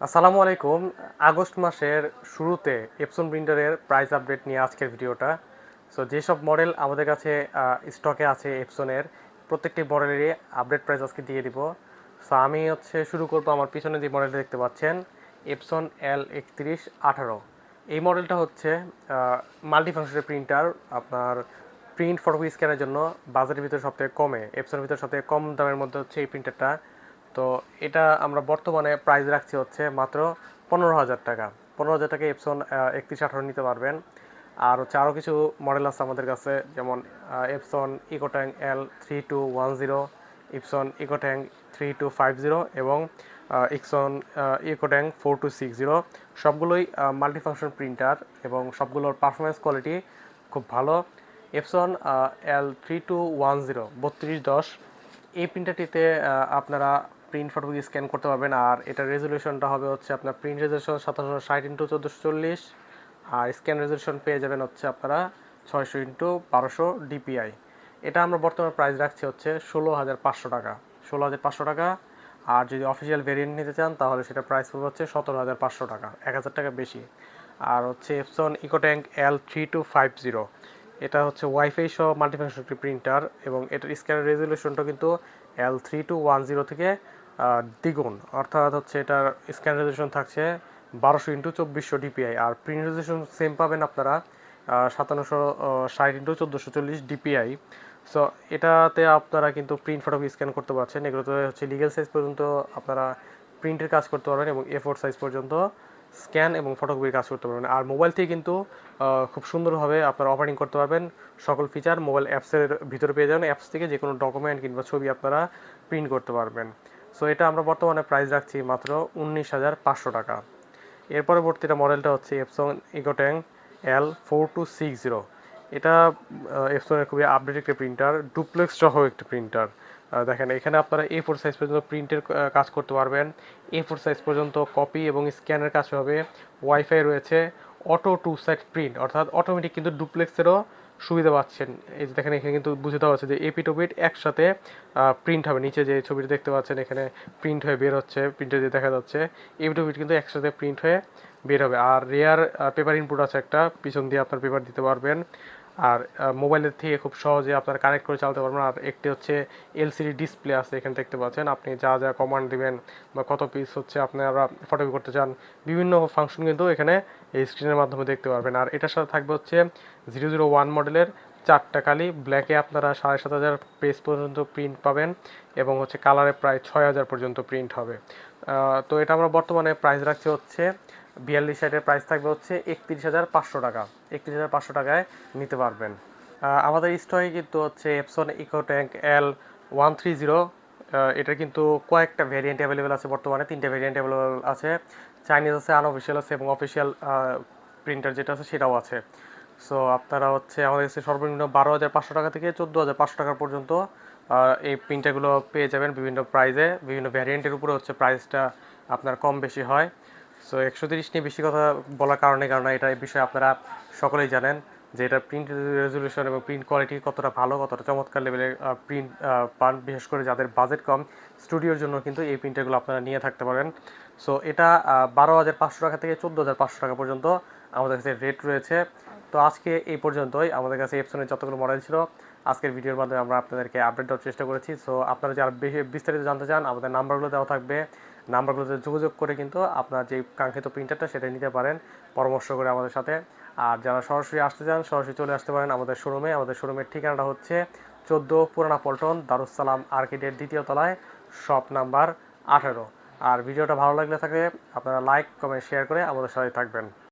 আসসালামু আলাইকুম। আগস্ট মাসের শুরুতে এপসন প্রিন্টারের প্রাইস আপডেট নিয়ে আজকের ভিডিওটা। যেসব মডেল আমাদের কাছে স্টকে আছে এপসনের, প্রত্যেকটি মডেলেরই আপডেট প্রাইস আজকে দিয়ে দিব। আমি শুরু করব আমার পিছনে যে মডেলটা দেখতে পাচ্ছেন, এপসন L3118। এই মডেলটা হচ্ছে মাল্টিফাংশনের প্রিন্টার। আপনার প্রিন্ট ফটোকপি স্ক্যানের জন্য বাজারের ভিতরে সবথেকে কমে, এপসনের ভিতরে সবথেকে কম দামের মধ্যে হচ্ছে এই প্রিন্টারটা। তো এটা আমরা বর্তমানে প্রাইস রাখছি হচ্ছে মাত্র 15,000 টাকা। 15,000 টাকা এপসন 3118 নিতে পারবেন। আর আরও কিছু মডেল আছে আমাদের কাছে, যেমন এপসন ইকোট্যাং L3210, এপসন ইকোট্যাং 3250 এবং এপসন ইকোট্যাং 4260। সবগুলোই মাল্টিফাংশন প্রিন্টার এবং সবগুলোর পারফরমেন্স কোয়ালিটি খুব ভালো। এপসন L3210 3210, এই প্রিন্টারটিতে আপনারা প্রিন্ট ফটোকপি স্ক্যান করতে পারবেন। আর এটার রেজলিউশনটা হবে হচ্ছে আপনার প্রিন্ট রেজলিউশন 1760x1440, আর স্ক্যান রেজলিউশন পেয়ে যাবেন হচ্ছে আপনারা 600x1200 ডিপিআই। এটা আমরা বর্তমানে প্রাইস রাখছি হচ্ছে 16,500 টাকা। 16,500 টাকা। আর যদি অফিসিয়াল ভেরিয়েন্ট নিতে চান তাহলে সেটা প্রাইস পড়বে হচ্ছে 17,500 টাকা, 1,000 টাকা বেশি। আর এপসন ইকোট্যাঙ্ক L3250, এটা হচ্ছে ওয়াইফাই সহ মাল্টিফাংশন একটি প্রিন্টার এবং এটার স্ক্যানের রেজলিউশনটা কিন্তু L3210 থেকে দ্বিগুণ, অর্থাৎ এটার স্ক্যান রেজলিউশন থাকছে 1200x2400 ডিপিআই। আর প্রিন্ট রেজলিউশন সেম পাবেন আপনারা 1760x1440 ডিপিআই। এটাতে আপনারা কিন্তু প্রিন্ট ফটোকপি স্ক্যান করতে পারছেন। এগুলোতে লিগ্যাল সাইজ পর্যন্ত আপনারা প্রিন্টের কাজ করতে পারবেন এবং A4 সাইজ পর্যন্ত স্ক্যান এবং ফটোকপির কাজ করতে পারবেন। আর মোবাইল থেকে কিন্তু খুব সুন্দরভাবে আপনারা অপারেটিং করতে পারবেন। সকল ফিচার মোবাইল অ্যাপসের ভিতরে পেয়ে যাবেন। অ্যাপস থেকে যে কোনো ডকুমেন্ট কিংবা ছবি আপনারা প্রিন্ট করতে পারবেন। এটা আমরা বর্তমানে প্রাইস রাখছি মাত্র 19,500 টাকা। এর পরবর্তীটা মডেলটা হচ্ছে এপসন ইকোট্যাং L4260। এটা এপসনের খুবই আপডেট একটি প্রিন্টার, ডুপ্লেক্স সহ একটি প্রিন্টার। দেখেন, এখানে আপনারা A4 সাইজ পর্যন্ত প্রিন্টের কাজ করতে পারবেন। A4 সাইজ পর্যন্ত কপি এবং স্ক্যানের কাজ হবে। ওয়াইফাই রয়েছে, অটো টু সাইড প্রিন্ট, অর্থাৎ অটোমেটিক কিন্তু ডুপ্লেক্সেরও সুবিধা পাচ্ছেন। এই যে দেখেন, এখানে কিন্তু বুঝে দেওয়া হচ্ছে যে এপি টু বিট একসাথে প্রিন্ট হবে। নিচে যে ছবিটা দেখতে পাচ্ছেন, এখানে প্রিন্ট হয়ে বের হচ্ছে, প্রিন্টে যে দেখা যাচ্ছে এপি টু বিট কিন্তু একসাথে প্রিন্ট হয়ে বের হবে। আর রেয়ার পেপার ইনপুট আছে একটা, পিছন দিয়ে আপনার পেপার দিতে পারবেন। আর মোবাইলের থেকে খুব সহজে আপনারা কানেক্ট করে চালাতে পারবেন। আর একটি এলসিডি ডিসপ্লে আছে, এখানে দেখতে পাচ্ছেন। আপনি যা যা কমান্ড দিবেন বা কত পিস আপনারা ফটোকপি করতে চান, বিভিন্ন ফাংশন কিন্তু এখানে এই স্ক্রিনের মাধ্যমে দেখতে পারবেন। আর এটার সাথে থাকবে 001 মডেলের 4টা কালি, ব্ল্যাকে আপনারা 7,500 পেজ পর্যন্ত প্রিন্ট পাবেন এবং কালারে প্রায় 6,000 পর্যন্ত প্রিন্ট হবে। তো এটা আমরা বর্তমানে প্রাইস রাখছি 42 সাইডের প্রাইস থাকবে 31,500 টাকা। 31,500 টাকায় নিতে পারবেন। আমাদের স্টকে কিন্তু এপসন ইকোট্যাঙ্ক L130। এটা কিন্তু কয়েকটা ভেরিয়েন্ট অ্যাভেলেবেল আছে, বর্তমানে 3টা ভেরিয়েন্ট অ্যাভেলেবেল আছে। চাইনিজ আছে, আনঅফিসিয়াল আছে এবং অফিসিয়াল প্রিন্টার যেটা আছে সেটাও আছে। আপনারা আমাদের কাছে সর্বনিম্ন 12,500 টাকা থেকে 14,500 টাকা পর্যন্ত এই প্রিন্টারগুলো পেয়ে যাবেন বিভিন্ন প্রাইজে। বিভিন্ন ভ্যারিয়েন্টের উপরে প্রাইসটা আপনার কম বেশি হয়। 130 নিয়ে বেশি কথা বলার কারণে এটা এই বিষয়ে আপনারা সকলেই জানেন যে এটা প্রিন্ট রেজলিউশন এবং প্রিন্ট কোয়ালিটি কতটা ভালো, কতটা চমৎকার লেভেলের প্রিন্ট পান। বিশেষ করে যাদের বাজেট কম, স্টুডিওর জন্য কিন্তু এই প্রিন্টারগুলো আপনারা নিয়ে থাকতে পারেন। এটা 12,500 টাকা থেকে 14,500 টাকা পর্যন্ত আমাদের কাছে রেট রয়েছে। তো আজকে এই পর্যন্তই। আমাদের কাছে এপসনের যতগুলো মডেল ছিল আজকের ভিডিওর মাধ্যমে আমরা আপনাদেরকে আপডেট দেওয়ার চেষ্টা করেছি। আপনারা যারা বেশি বিস্তারিত জানতে চান, আমাদের নাম্বারগুলো দেওয়া থাকবে। নাম্বারগুলোতে যোগাযোগ করে কিন্তু আপনার যে কাঙ্ক্ষিত প্রিন্টারটা সেটা নিতে পারেন পরামর্শ করে আমাদের সাথে। আর যারা সরাসরি আসতে চান সরাসরি চলে আসতে পারেন আমাদের শোরুমে। আমাদের শোরুমের ঠিকানাটা 14 পুরানা পল্টন, দারুসালাম আর্কেডের 2য় তলায়, শপ নাম্বার 18। আর ভিডিওটা ভালো লাগলে আপনারা লাইক, কমেন্ট, শেয়ার করে আমাদের সাথে থাকবেন।